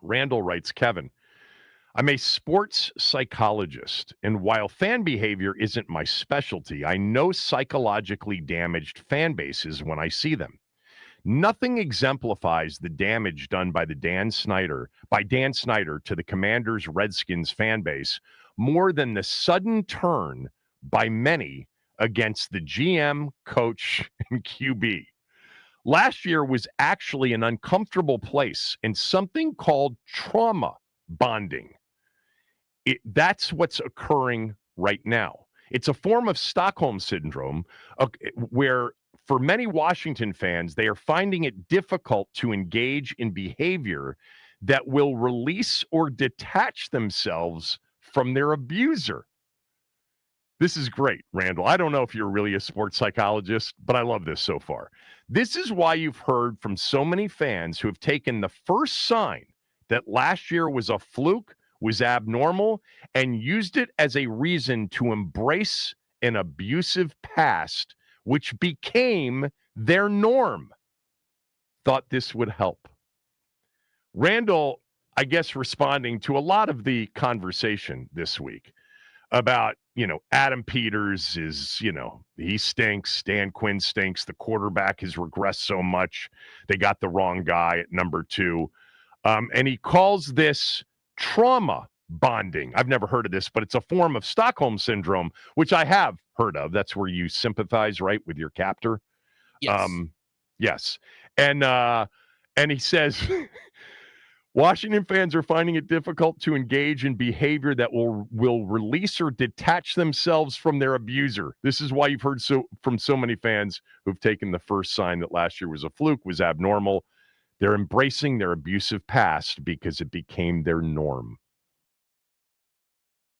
Randall writes, Kevin, I'm a sports psychologist, and while fan behavior isn't my specialty, I know psychologically damaged fan bases when I see them. Nothing exemplifies the damage done by Dan Snyder to the Commanders Redskins fan base more than the sudden turn by many against the GM, coach, and QB. Last year was actually an uncomfortable place and something called trauma bonding. That's what's occurring right now. It's a form of Stockholm syndrome where, for many Washington fans, they are finding it difficult to engage in behavior that will release or detach themselves from their abuser. This is great, Randall. I don't know if you're really a sports psychologist, but I love this so far. This is why you've heard from so many fans who have taken the first sign that last year was a fluke, was abnormal, and used it as a reason to embrace an abusive past, which became their norm. Thought this would help. Randall, I guess, responding to a lot of the conversation this week about, Adam Peters is, he stinks. Dan Quinn stinks. The quarterback has regressed so much. They got the wrong guy at number 2. And he calls this trauma bonding. I've never heard of this, but it's a form of Stockholm syndrome, which I have heard of. That's where you sympathize, right, with your captor. Yes. Yes. And he says Washington fans are finding it difficult to engage in behavior that will release or detach themselves from their abuser. This is why you've heard from so many fans who've taken the first sign that last year was a fluke, was abnormal. They're embracing their abusive past because it became their norm.